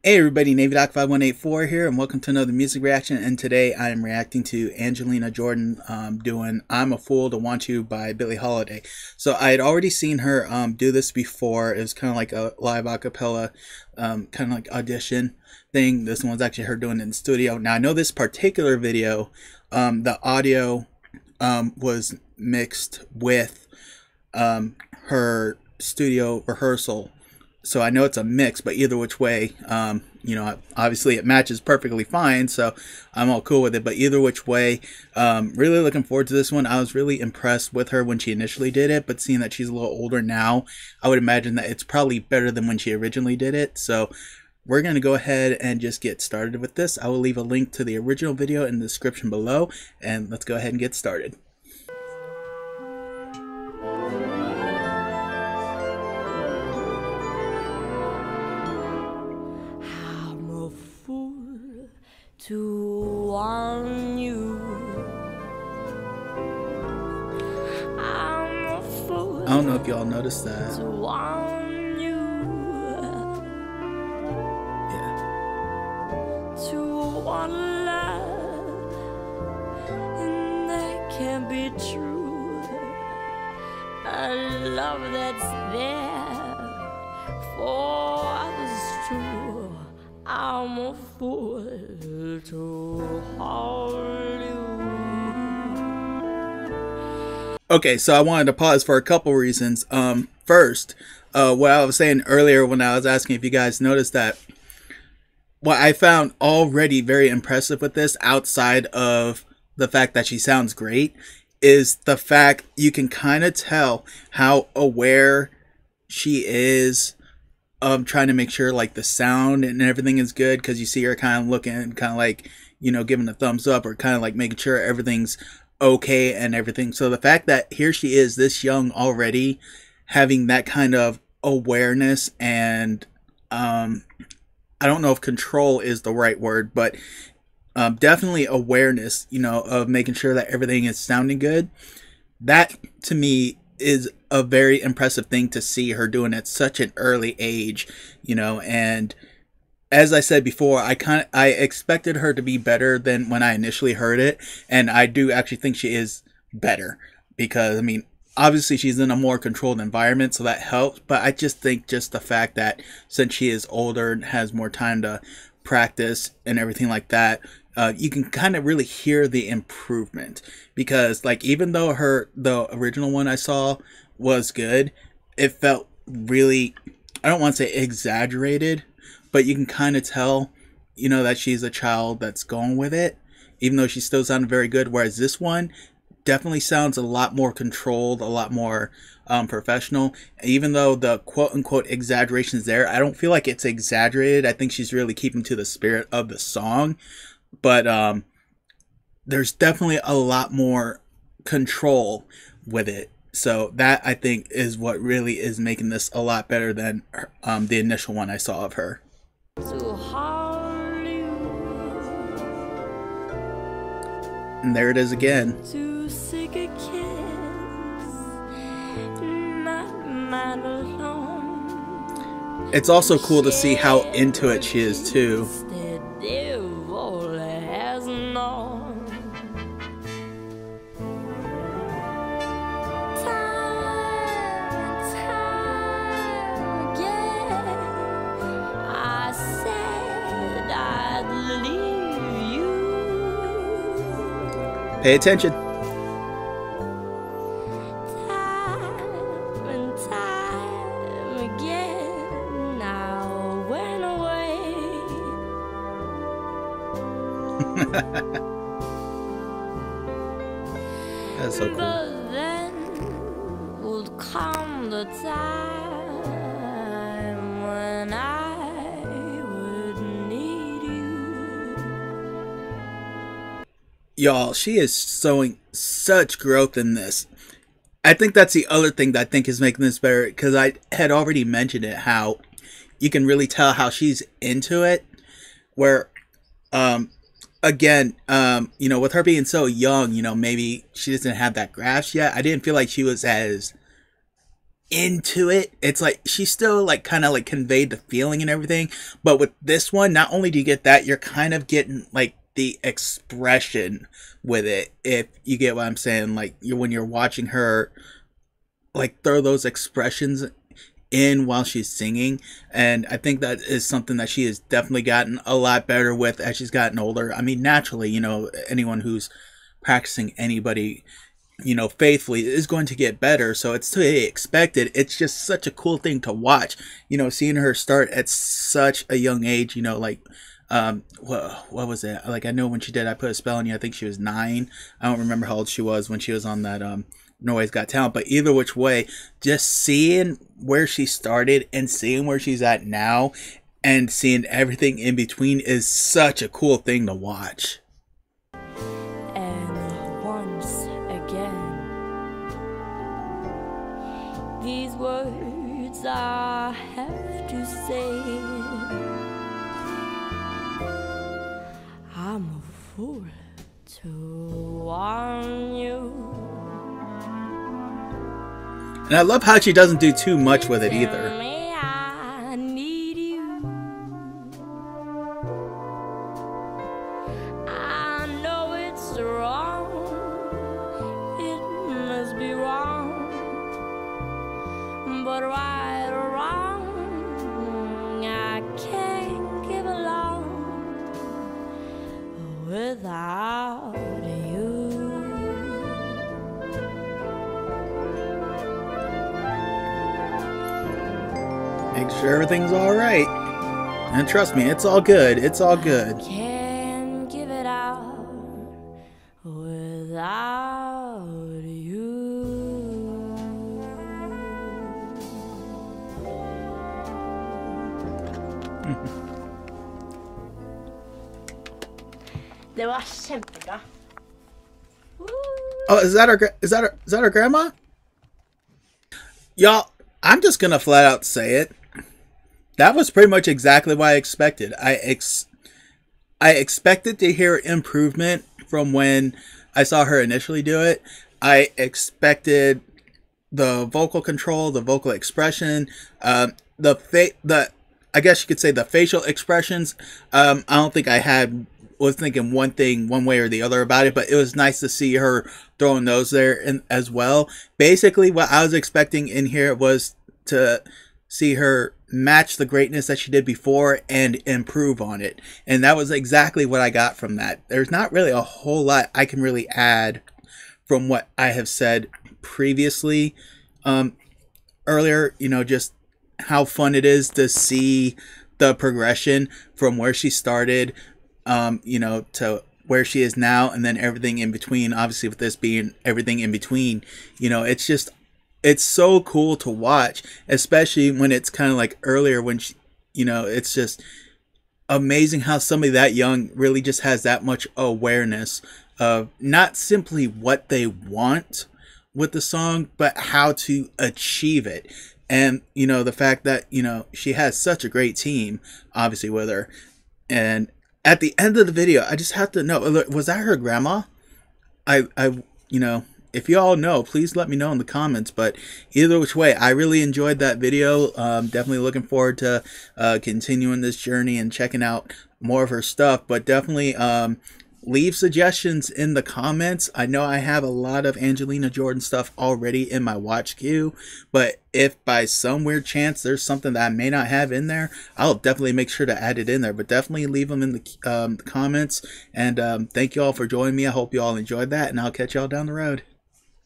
Hey everybody, NavyDoc5184 here, and welcome to another music reaction. And today I am reacting to Angelina Jordan doing "I'm a Fool to Want You" by Billie Holiday. So I had already seen her do this before. It was kind of like a live acapella, kind of like audition thing. This one's actually her doing it in the studio. Now I know this particular video, the audio was mixed with her studio rehearsal. So I know it's a mix, but either which way, obviously it matches perfectly fine, so I'm all cool with it. But either which way, really looking forward to this one. I was really impressed with her when she initially did it, but seeing that she's a little older now, I would imagine that it's probably better than when she originally did it. So we're going to go ahead and just get started with this. I will leave a link to the original video in the description below, and let's go ahead and get started. To warn you, I'm a fool. I don't know if y'all noticed that. To warn you, yeah. To want love, and that can't be true. A love that's there for others too. I'm a fool to hold you. Okay, so I wanted to pause for a couple reasons. First, what I was saying earlier when I was asking if you guys noticed that, what I found already very impressive with this, outside of the fact that she sounds great, is the fact you can kind of tell how aware she is trying to make sure like the sound and everything is good, because you see her kind of looking, kind of like, giving a thumbs up, or kind of like making sure everything's okay and everything. So the fact that here she is this young already having that kind of awareness and I don't know if control is the right word, but definitely awareness, of making sure that everything is sounding good. That to me is a very impressive thing to see her doing at such an early age, and as I said before, I expected her to be better than when I initially heard it, and I do actually think she is better, because I mean, obviously she's in a more controlled environment, so that helps, but I just think just the fact that since she is older and has more time to practice and everything like that, you can kind of really hear the improvement, because like even though the original one I saw was good, it felt really, I don't want to say exaggerated, but you can kind of tell, that she's a child that's going with it, even though she still sounded very good. Whereas this one definitely sounds a lot more controlled, a lot more professional. Even though the quote-unquote exaggeration is there, I don't feel like it's exaggerated. I think she's really keeping to the spirit of the song. But there's definitely a lot more control with it. So that, I think, is what really is making this a lot better than the initial one I saw of her. And there it is again. To seek a kiss, not mine alone. It's also cool to see how into it she is too. Pay attention. Time and time again, I went away. That's so cool. But then would come the time when I would need you. Y'all, she is showing such growth in this. I think that's the other thing that I think is making this better, because I had already mentioned it, how you can really tell how she's into it, where again, with her being so young, maybe she doesn't have that grasp yet. I didn't feel like she was as into it. It's like she still like kind of like conveyed the feeling and everything, but with this one, not only do you get that, you're kind of getting like the expression with it, if you get what I'm saying. Like when you're watching her like throw those expressions in while she's singing, and I think that is something that she has definitely gotten a lot better with as she's gotten older. I mean, naturally, you know, anyone who's practicing anybody, you know, faithfully is going to get better, so it's to be expected. It's just such a cool thing to watch, you know, seeing her start at such a young age, you know, like what was it, like I know when she did I Put a Spell on You, I think she was 9. I don't remember how old she was when she was on that Norway's Got Talent, but either which way, just seeing where she started and seeing where she's at now and seeing everything in between is such a cool thing to watch. And once again, these words I have to say. I'm a fool to warn you. And I love how she doesn't do too much with it either. Tell me I need you. I know it's wrong. It must be wrong. But right or wrong, I can't give along without you. Make sure everything's all right, and trust me, it's all good. It's all good. Can't give it out without you. Det var kjempebra. Oh, is that her grandma? Y'all, I'm just gonna flat out say it. That was pretty much exactly what I expected. I expected to hear improvement from when I saw her initially do it. I expected the vocal control, the vocal expression, I guess you could say the facial expressions. I don't think I was thinking one thing one way or the other about it, but it was nice to see her throwing those there as well. Basically, what I was expecting in here was to see her match the greatness that she did before and improve on it. And that was exactly what I got from that. There's not really a whole lot I can really add from what I have said previously. Earlier, you know, just how fun it is to see the progression from where she started, you know, to where she is now, and then everything in between. Obviously, with this being everything in between, you know, it's so cool to watch, especially when it's kind of like earlier when she, you know, it's just amazing how somebody that young really just has that much awareness of not simply what they want with the song, but how to achieve it. And, you know, the fact that, you know, she has such a great team, obviously, with her. And at the end of the video, I just have to know, was that her grandma? You know, if you all know, please let me know in the comments. But either which way, I really enjoyed that video. Definitely looking forward to continuing this journey and checking out more of her stuff. But definitely leave suggestions in the comments. I know I have a lot of Angelina Jordan stuff already in my watch queue, but if by some weird chance there's something that I may not have in there, I'll definitely make sure to add it in there. But definitely leave them in the comments. And thank you all for joining me. I hope you all enjoyed that, and I'll catch y'all down the road.